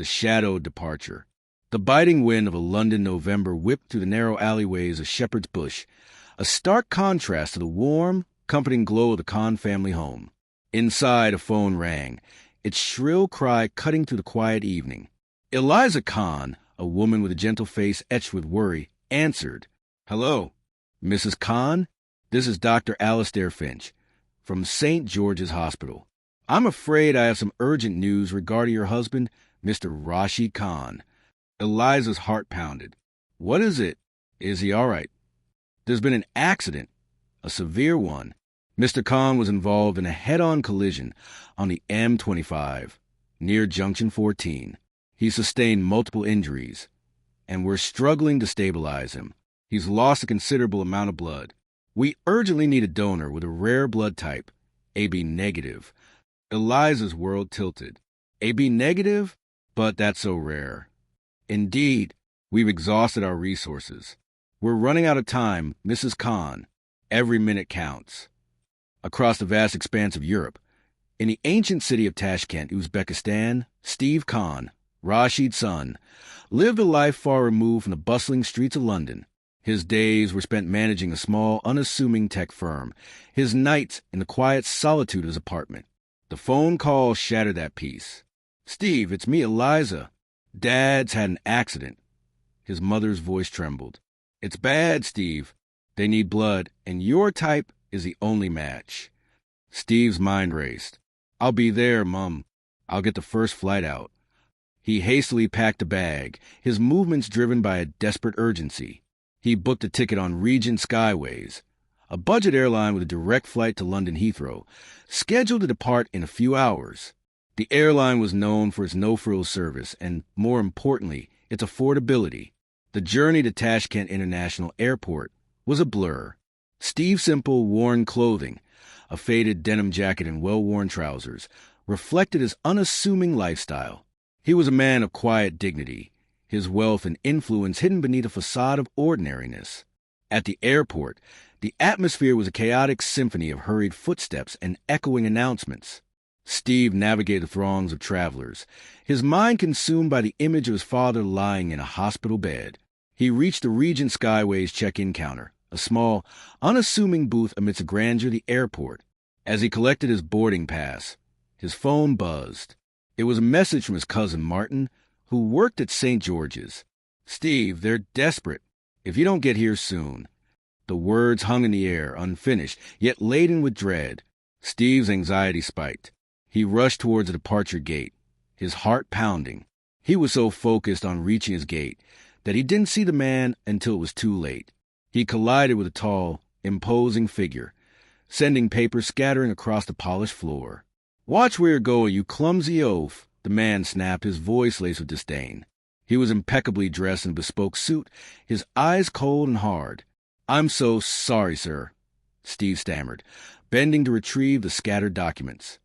the shadowed departure. The biting wind of a London November whipped through the narrow alleyways of Shepherd's Bush, a stark contrast to the warm, comforting glow of the Khan family home. Inside, a phone rang, its shrill cry cutting through the quiet evening. Eliza Khan, a woman with a gentle face etched with worry, answered. "Hello, Mrs. Khan? This is Dr. Alistair Finch, from St. George's Hospital. I'm afraid I have some urgent news regarding your husband, Mr. Rashid Khan." Eliza's heart pounded. "What is it? Is he all right?" "There's been an accident, a severe one. Mr. Khan was involved in a head-on collision on the M25, near Junction 14. He sustained multiple injuries, and we're struggling to stabilize him. He's lost a considerable amount of blood. We urgently need a donor with a rare blood type, AB negative." Eliza's world tilted. "AB negative? But that's so rare." "Indeed, we've exhausted our resources. We're running out of time, Mrs. Khan. Every minute counts." Across the vast expanse of Europe, in the ancient city of Tashkent, Uzbekistan, Steve Khan, Rashid's son, lived a life far removed from the bustling streets of London. His days were spent managing a small, unassuming tech firm, his nights in the quiet solitude of his apartment. The phone call shattered that peace. "Steve, it's me, Eliza. Dad's had an accident." His mother's voice trembled. "It's bad, Steve. They need blood, and your type is the only match." Steve's mind raced. "I'll be there, Mum. I'll get the first flight out." He hastily packed a bag, his movements driven by a desperate urgency. He booked a ticket on Regent Skyways, a budget airline with a direct flight to London Heathrow, scheduled to depart in a few hours. The airline was known for its no-frills service and, more importantly, its affordability. The journey to Tashkent International Airport was a blur. Steve's simple, worn clothing, a faded denim jacket and well-worn trousers, reflected his unassuming lifestyle. He was a man of quiet dignity, his wealth and influence hidden beneath a facade of ordinariness. At the airport, the atmosphere was a chaotic symphony of hurried footsteps and echoing announcements. Steve navigated the throngs of travelers, his mind consumed by the image of his father lying in a hospital bed. He reached the Regent Skyways check-in counter, a small, unassuming booth amidst the grandeur of the airport. As he collected his boarding pass, his phone buzzed. It was a message from his cousin Martin, who worked at St. George's. "Steve, they're desperate. If you don't get here soon." The words hung in the air, unfinished, yet laden with dread. Steve's anxiety spiked. He rushed towards the departure gate, his heart pounding. He was so focused on reaching his gate that he didn't see the man until it was too late. He collided with a tall, imposing figure, sending papers scattering across the polished floor. "Watch where you're going, you clumsy oaf," the man snapped, his voice laced with disdain. He was impeccably dressed in a bespoke suit, his eyes cold and hard. "I'm so sorry, sir," Steve stammered, bending to retrieve the scattered documents.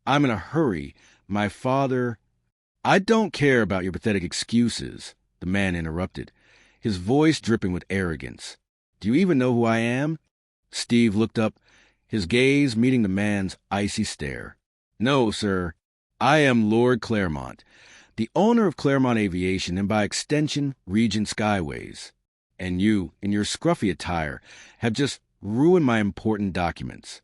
"I'm in a hurry. My father—" "I don't care about your pathetic excuses," the man interrupted, his voice dripping with arrogance. "Do you even know who I am?" Steve looked up, his gaze meeting the man's icy stare. "No, sir. I am Lord Claremont, the owner of Claremont Aviation and by extension Regent Skyways. And you, in your scruffy attire, have just ruined my important documents."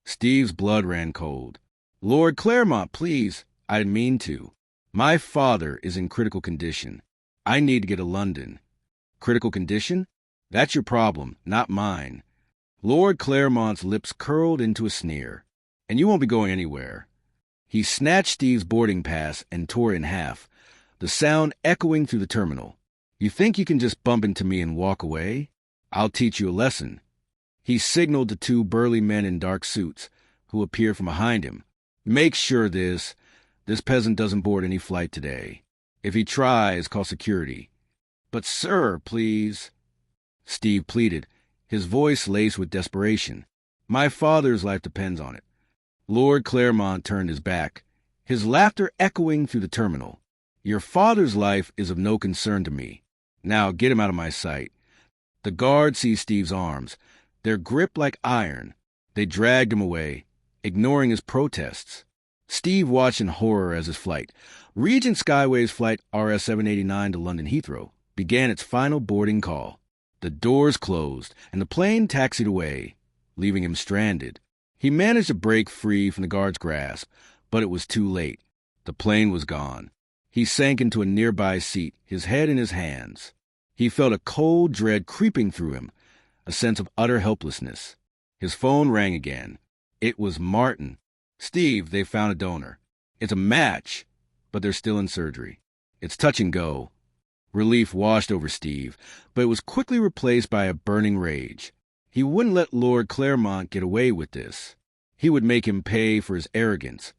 Steve's blood ran cold. "Lord Claremont, please. I didn't mean to. My father is in critical condition. I need to get to London." "Critical condition? That's your problem, not mine." Lord Claremont's lips curled into a sneer. "And you won't be going anywhere." He snatched Steve's boarding pass and tore it in half, the sound echoing through the terminal. "You think you can just bump into me and walk away? I'll teach you a lesson." He signaled to two burly men in dark suits, who appeared from behind him. "Make sure this peasant doesn't board any flight today. If he tries, call security." "But sir, please," Steve pleaded, his voice laced with desperation. "My father's life depends on it." Lord Claremont turned his back, his laughter echoing through the terminal. "Your father's life is of no concern to me. Now get him out of my sight." The guard seized Steve's arms, their grip like iron. They dragged him away, ignoring his protests. Steve watched in horror as his flight, Regent Skyways Flight RS-789 to London Heathrow, began its final boarding call. The doors closed, and the plane taxied away, leaving him stranded. He managed to break free from the guard's grasp, but it was too late. The plane was gone. He sank into a nearby seat, his head in his hands. He felt a cold dread creeping through him, a sense of utter helplessness. His phone rang again. It was Martin. "Steve, they found a donor. It's a match, but they're still in surgery. It's touch and go." Relief washed over Steve, but it was quickly replaced by a burning rage. He wouldn't let Lord Claremont get away with this. He would make him pay for his arrogance,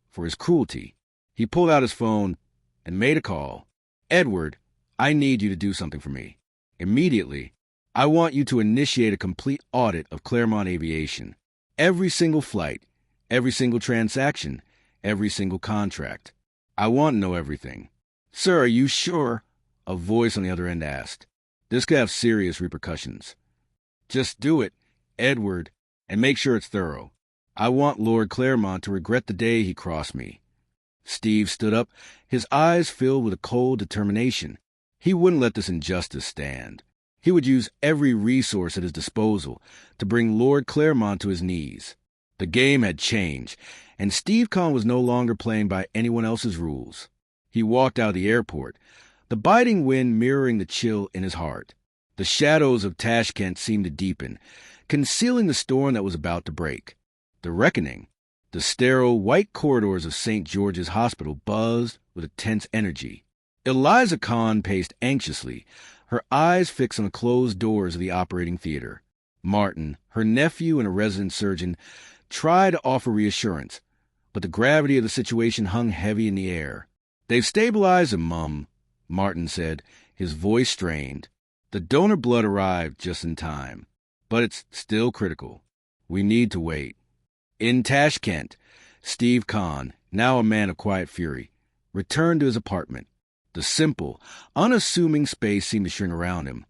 for his cruelty. He pulled out his phone and made a call. "Edward, I need you to do something for me. Immediately. I want you to initiate a complete audit of Claremont Aviation. Every single flight, every single transaction, every single contract. I want to know everything." "Sir, are you sure?" a voice on the other end asked. "This could have serious repercussions." "Just do it, Edward, and make sure it's thorough. I want Lord Claremont to regret the day he crossed me." Steve stood up, his eyes filled with a cold determination. He wouldn't let this injustice stand. He would use every resource at his disposal to bring Lord Claremont to his knees. The game had changed, and Steve Kahn was no longer playing by anyone else's rules. He walked out of the airport, the biting wind mirroring the chill in his heart. The shadows of Tashkent seemed to deepen, concealing the storm that was about to break. The reckoning. The sterile, white corridors of St. George's Hospital buzzed with a tense energy. Eliza Kahn paced anxiously, her eyes fixed on the closed doors of the operating theater. Martin, her nephew and a resident surgeon, tried to offer reassurance, but the gravity of the situation hung heavy in the air. "They've stabilized him, Mum," Martin said, his voice strained. "The donor blood arrived just in time, but it's still critical. We need to wait." In Tashkent, Steve Kahn, now a man of quiet fury, returned to his apartment. The simple, unassuming space seemed to shrink around him.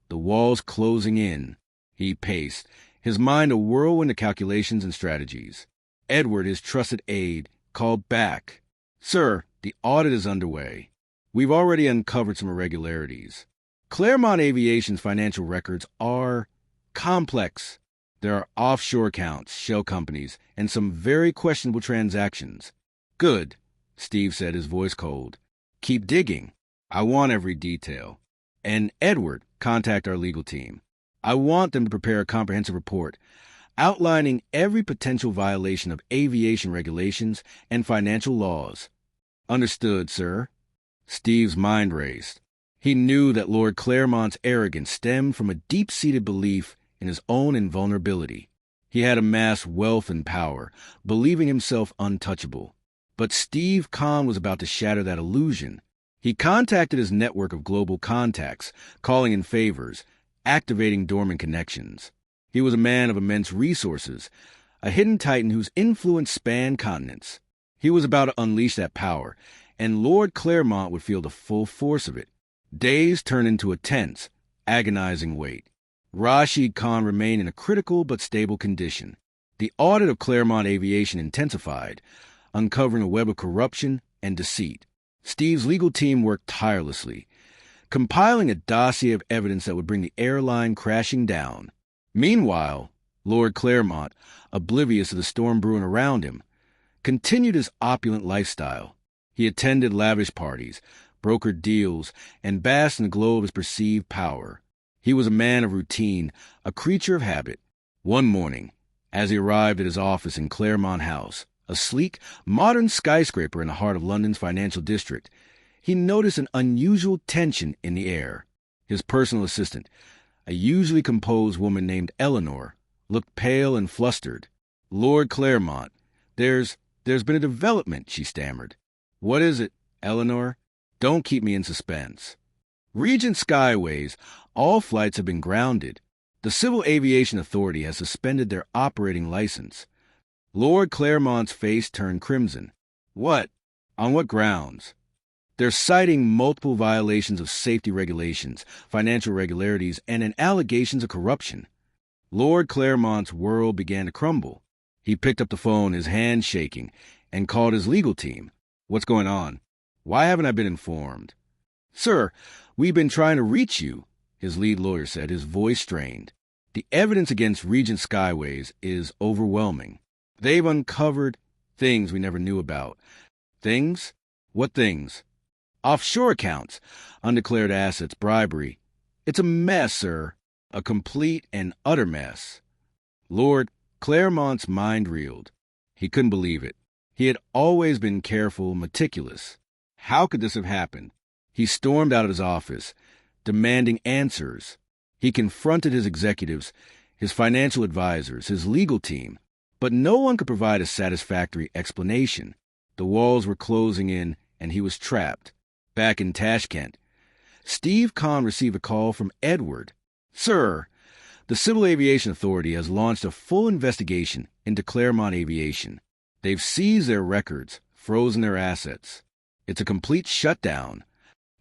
The walls closing in. He paced, his mind a whirlwind of calculations and strategies. Edward, his trusted aide, called back. "Sir, the audit is underway. We've already uncovered some irregularities. Claremont Aviation's financial records are complex. There are offshore accounts, shell companies, and some very questionable transactions." "Good," Steve said, his voice cold. "Keep digging. I want every detail. And Edward, contact our legal team. I want them to prepare a comprehensive report outlining every potential violation of aviation regulations and financial laws." "Understood, sir." Steve's mind raced. He knew that Lord Claremont's arrogance stemmed from a deep-seated belief in his own invulnerability. He had amassed wealth and power, believing himself untouchable. But Steve Kahn was about to shatter that illusion. He contacted his network of global contacts, calling in favors, activating dormant connections. He was a man of immense resources, a hidden titan whose influence spanned continents. He was about to unleash that power, and Lord Claremont would feel the full force of it. Days turned into a tense, agonizing wait. Rashid Khan remained in a critical but stable condition. The audit of Claremont Aviation intensified, uncovering a web of corruption and deceit. Steve's legal team worked tirelessly, compiling a dossier of evidence that would bring the airline crashing down. Meanwhile, Lord Claremont, oblivious of the storm brewing around him, continued his opulent lifestyle. He attended lavish parties, brokered deals, and basked in the glow of his perceived power. He was a man of routine, a creature of habit. One morning, as he arrived at his office in Claremont House, a sleek, modern skyscraper in the heart of London's financial district, he noticed an unusual tension in the air. His personal assistant, a usually composed woman named Eleanor, looked pale and flustered. "Lord Claremont, there's been a development," she stammered. "What is it, Eleanor? Don't keep me in suspense." "Regent Skyways, all flights have been grounded. The Civil Aviation Authority has suspended their operating license." Lord Claremont's face turned crimson. "What? On what grounds?" "They're citing multiple violations of safety regulations, financial irregularities, and allegations of corruption." Lord Claremont's world began to crumble. He picked up the phone, his hand shaking, and called his legal team. What's going on? Why haven't I been informed? Sir, we've been trying to reach you, his lead lawyer said, his voice strained. The evidence against Regent Skyways is overwhelming. They've uncovered things we never knew about. Things? What things? Offshore accounts, undeclared assets, bribery. It's a mess, sir. A complete and utter mess. Lord Claremont's mind reeled. He couldn't believe it. He had always been careful, meticulous. How could this have happened? He stormed out of his office, demanding answers. He confronted his executives, his financial advisors, his legal team, but no one could provide a satisfactory explanation. The walls were closing in, and he was trapped. Back in Tashkent, Steve Kahn received a call from Edward. Sir, the Civil Aviation Authority has launched a full investigation into Claremont Aviation. They've seized their records, frozen their assets. It's a complete shutdown.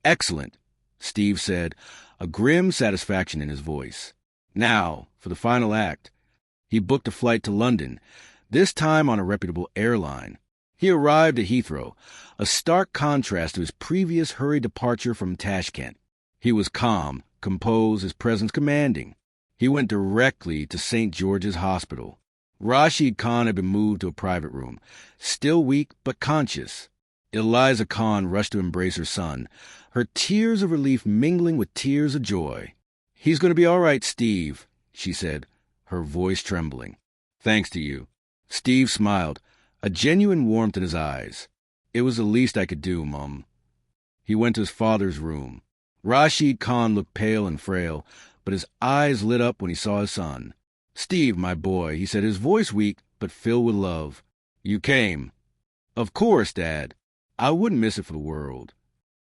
Excellent, Steve said, a grim satisfaction in his voice. Now, for the final act. He booked a flight to London, this time on a reputable airline. He arrived at Heathrow, a stark contrast to his previous hurried departure from Tashkent. He was calm, composed, his presence commanding. He went directly to St. George's Hospital. Rashid Khan had been moved to a private room, still weak but conscious. Eliza Khan rushed to embrace her son, her tears of relief mingling with tears of joy. He's going to be all right, Steve, she said, her voice trembling. Thanks to you. Steve smiled, a genuine warmth in his eyes. It was the least I could do, Mum. He went to his father's room. Rashid Khan looked pale and frail, but his eyes lit up when he saw his son. Steve, my boy, he said, his voice weak but filled with love. You came. Of course, Dad. I wouldn't miss it for the world.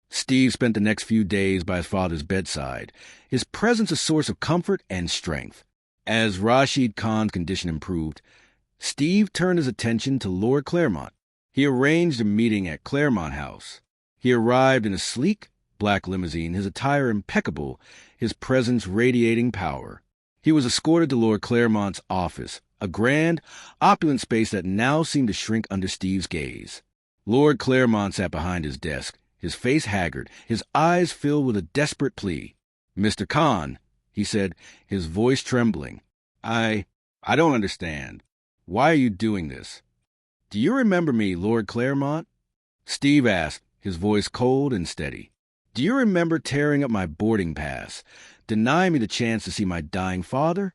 Steve spent the next few days by his father's bedside, his presence a source of comfort and strength. As Rashid Khan's condition improved, Steve turned his attention to Lord Claremont. He arranged a meeting at Claremont House. He arrived in a sleek, black limousine, his attire impeccable, his presence radiating power. He was escorted to Lord Claremont's office, a grand, opulent space that now seemed to shrink under Steve's gaze. Lord Claremont sat behind his desk, his face haggard, his eyes filled with a desperate plea. Mr. Khan, he said, his voice trembling, I don't understand. Why are you doing this? Do you remember me, Lord Claremont? Steve asked, his voice cold and steady. Do you remember tearing up my boarding pass, denying me the chance to see my dying father?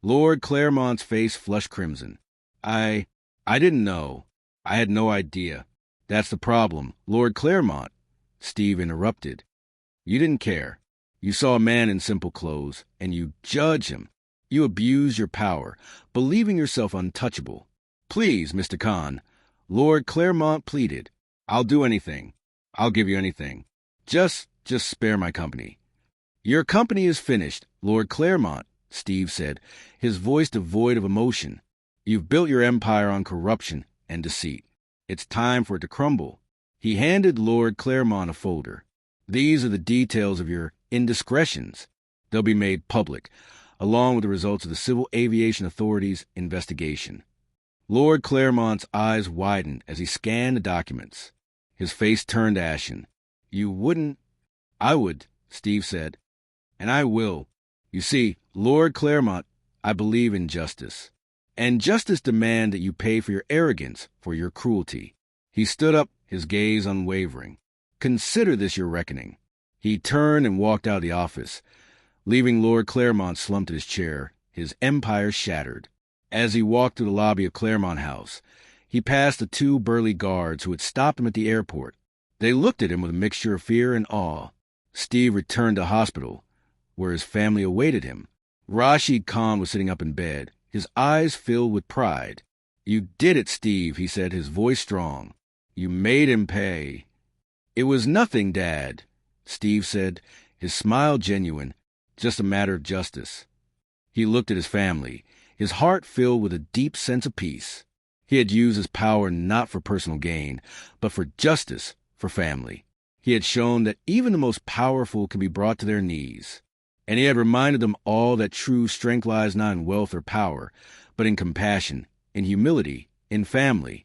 Lord Claremont's face flushed crimson. I didn't know. I had no idea. That's the problem, Lord Claremont, Steve interrupted. You didn't care. You saw a man in simple clothes, and you judge him. You abuse your power, believing yourself untouchable. Please, Mr. Khan, Lord Claremont pleaded. I'll do anything. I'll give you anything. Just spare my company. Your company is finished, Lord Claremont, Steve said, his voice devoid of emotion. You've built your empire on corruption and deceit. It's time for it to crumble. He handed Lord Claremont a folder. These are the details of your indiscretions. They'll be made public, along with the results of the Civil Aviation Authority's investigation. Lord Claremont's eyes widened as he scanned the documents. His face turned ashen. You wouldn't? I would, Steve said. And I will. You see, Lord Claremont, I believe in justice. And justice demands that you pay for your arrogance, for your cruelty. He stood up, his gaze unwavering. Consider this your reckoning. He turned and walked out of the office, leaving Lord Claremont slumped in his chair, his empire shattered. As he walked through the lobby of Claremont House, he passed the two burly guards who had stopped him at the airport. They looked at him with a mixture of fear and awe. Steve returned to hospital, where his family awaited him. Rashid Khan was sitting up in bed, his eyes filled with pride. You did it, Steve, he said, his voice strong. You made him pay. It was nothing, Dad, Steve said, his smile genuine, just a matter of justice. He looked at his family, his heart filled with a deep sense of peace. He had used his power not for personal gain, but for justice, for family. He had shown that even the most powerful can be brought to their knees. And he had reminded them all that true strength lies not in wealth or power, but in compassion, in humility, in family.